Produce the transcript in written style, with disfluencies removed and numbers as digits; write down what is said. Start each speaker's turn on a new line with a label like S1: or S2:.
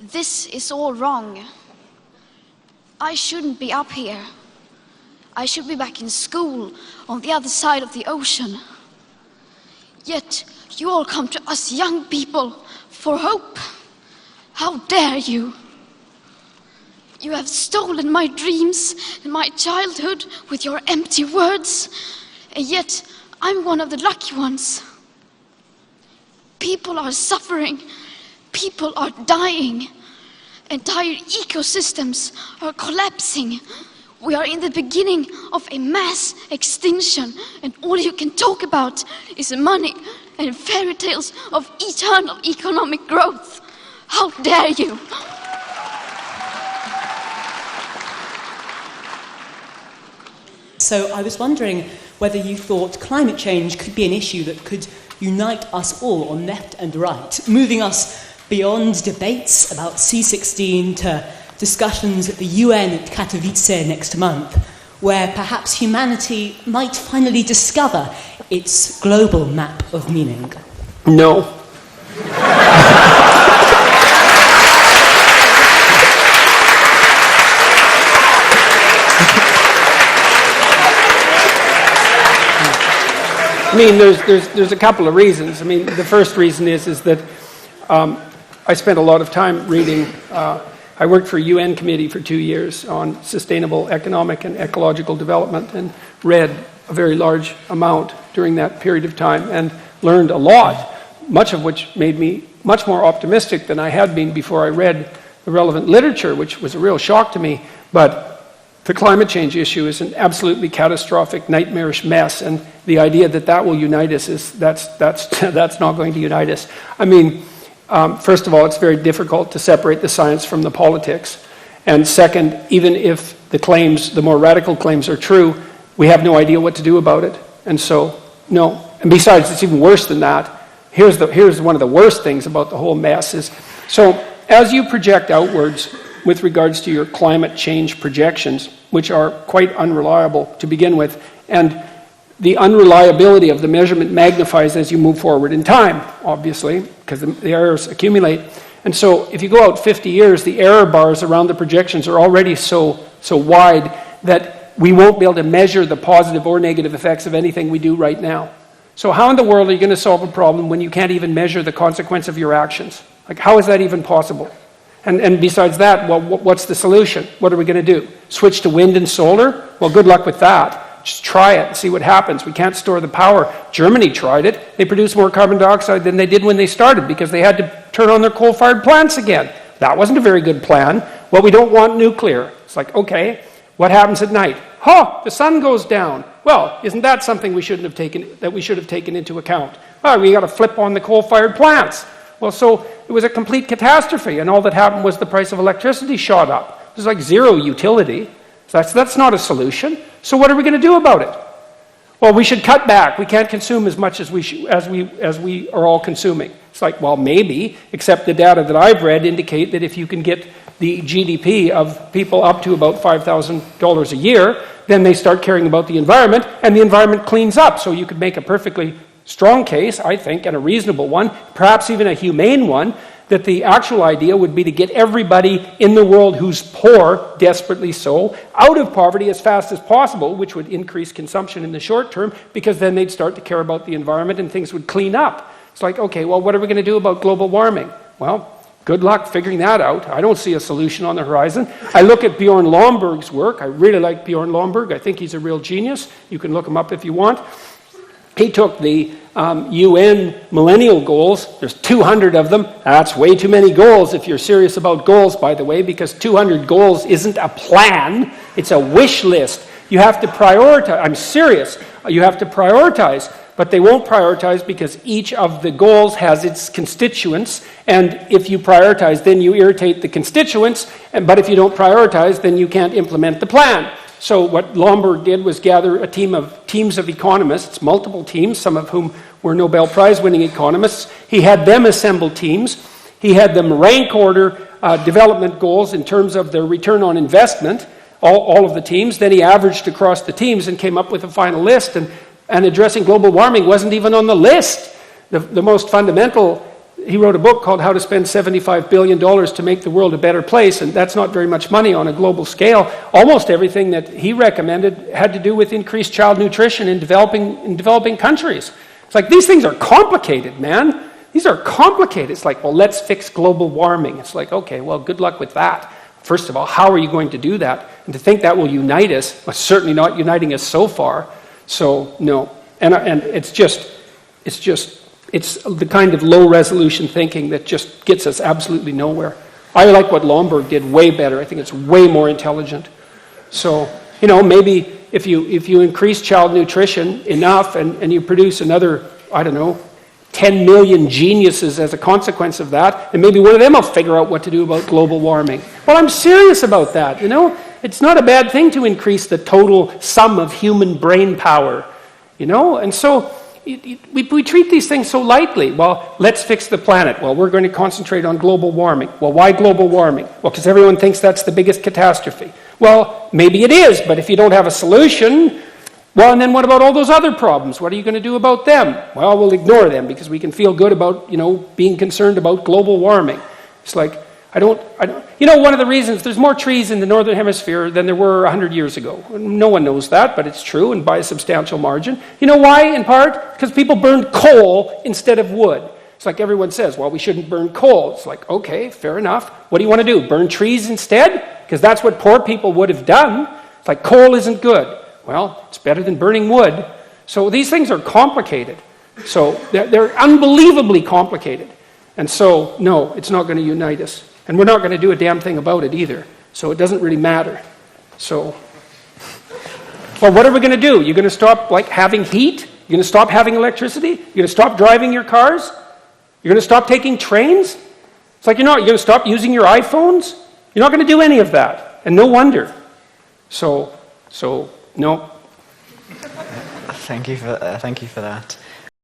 S1: This is all wrong. I shouldn't be up here. I should be back in school on the other side of the ocean. Yet you all come to us young people for hope. How dare you? You have stolen my dreams and my childhood with your empty words, and yet I'm one of the lucky ones. People are suffering. People are dying. Entire ecosystems are collapsing. We are in the beginning of a mass extinction, and all you can talk about is money and fairy tales of eternal economic growth. How dare you?
S2: So I was wondering whether you thought climate change could be an issue that could unite us all on left and right, moving us beyond debates about C16 to discussions at the UN at Katowice next month, where perhaps humanity might finally discover its global map of meaning.
S3: No. I mean, there's a couple of reasons. I mean, the first reason is that I spent a lot of time reading. I worked for a UN committee for 2 years on sustainable economic and ecological development, and read a very large amount during that period of time and learned a lot, much of which made me much more optimistic than I had been before I read the relevant literature, which was a real shock to me. But the climate change issue is an absolutely catastrophic, nightmarish mess, and the idea that that will unite us that's not going to unite us. I mean, first of all, it's very difficult to separate the science from the politics, and second, even if the more radical claims are true, we have no idea what to do about it, and so no. And besides, it's even worse than that. Here's one of the worst things about the whole mess is, so as you project outwards with regards to your climate change projections, which are quite unreliable to begin with, and the unreliability of the measurement magnifies as you move forward in time, obviously, because the errors accumulate. And so if you go out 50 years, the error bars around the projections are already so wide that we won't be able to measure the positive or negative effects of anything we do right now. So how in the world are you going to solve a problem when you can't even measure the consequence of your actions? Like, how is that even possible? And besides that, well, what's the solution? What are we going to do? Switch to wind and solar? Well, good luck with that. Just try it and see what happens. We can't store the power. Germany tried it. They produced more carbon dioxide than they did when they started because they had to turn on their coal-fired plants again. That wasn't a very good plan. Well, we don't want nuclear. It's like, okay, what happens at night? The sun goes down. Well, isn't that something we should have taken into account? Well, we got to flip on the coal-fired plants. Well, so it was a complete catastrophe, and all that happened was the price of electricity shot up. There's like zero utility. So that's not a solution. So what are we going to do about it? Well, we should cut back. We can't consume as much as we are all consuming. It's like, well, maybe, except the data that I've read indicate that if you can get the GDP of people up to about $5,000 a year, then they start caring about the environment, and the environment cleans up. So you could make a perfectly strong case, I think, and a reasonable one, perhaps even a humane one, that the actual idea would be to get everybody in the world who's poor, desperately so, out of poverty as fast as possible, which would increase consumption in the short term, because then they'd start to care about the environment and things would clean up. It's like, okay, well, what are we going to do about global warming? Well, good luck figuring that out. I don't see a solution on the horizon. I look at Bjorn Lomborg's work. I really like Bjorn Lomborg. I think he's a real genius. You can look him up if you want. He took the UN millennial goals. There's 200 of them. That's way too many goals if you're serious about goals, by the way, because 200 goals isn't a plan. It's a wish list. You have to prioritize. I'm serious. You have to prioritize. But they won't prioritize because each of the goals has its constituents. And if you prioritize, then you irritate the constituents. But if you don't prioritize, then you can't implement the plan. So what Lomborg did was gather a teams of economists, multiple teams, some of whom were Nobel Prize-winning economists. He had them assemble teams. He had them rank order development goals in terms of their return on investment, all of the teams. Then he averaged across the teams and came up with a final list. And addressing global warming wasn't even on the list. The most fundamental he wrote a book called How to Spend $75 Billion to Make the World a Better Place, and that's not very much money on a global scale. Almost everything that he recommended had to do with increased child nutrition in developing countries. It's like, these things are complicated, man. These are complicated. It's like, well, let's fix global warming. It's like, okay, well, good luck with that. First of all, how are you going to do that? And to think that will unite us, well, certainly not uniting us so far. So, no. And it's the kind of low-resolution thinking that just gets us absolutely nowhere. I like what Lomborg did way better. I think it's way more intelligent. So, maybe if you increase child nutrition enough and you produce another, I don't know, 10 million geniuses as a consequence of that, and maybe one of them will figure out what to do about global warming. Well, I'm serious about that, It's not a bad thing to increase the total sum of human brain power, And so we treat these things so lightly. Well, let's fix the planet. Well, we're going to concentrate on global warming. Well, why global warming? Well, because everyone thinks that's the biggest catastrophe. Well, maybe it is, but if you don't have a solution, well, and then what about all those other problems? What are you going to do about them? Well, we'll ignore them because we can feel good about, being concerned about global warming. It's like, one of the reasons, there's more trees in the Northern Hemisphere than there were 100 years ago. No one knows that, but it's true, and by a substantial margin. You know why, in part? Because people burned coal instead of wood. It's like everyone says, well, we shouldn't burn coal. It's like, okay, fair enough. What do you want to do, burn trees instead? Because that's what poor people would have done. It's like, coal isn't good. Well, it's better than burning wood. So these things are complicated. So they're unbelievably complicated. And so, no, it's not going to unite us. And we're not going to do a damn thing about it either. So it doesn't really matter. So, well, what are we going to do? You're going to stop, having heat? You're going to stop having electricity? You're going to stop driving your cars? You're going to stop taking trains? It's like you're not. You're going to stop using your iPhones? You're not going to do any of that. And no wonder. So, no.
S4: Thank you for that.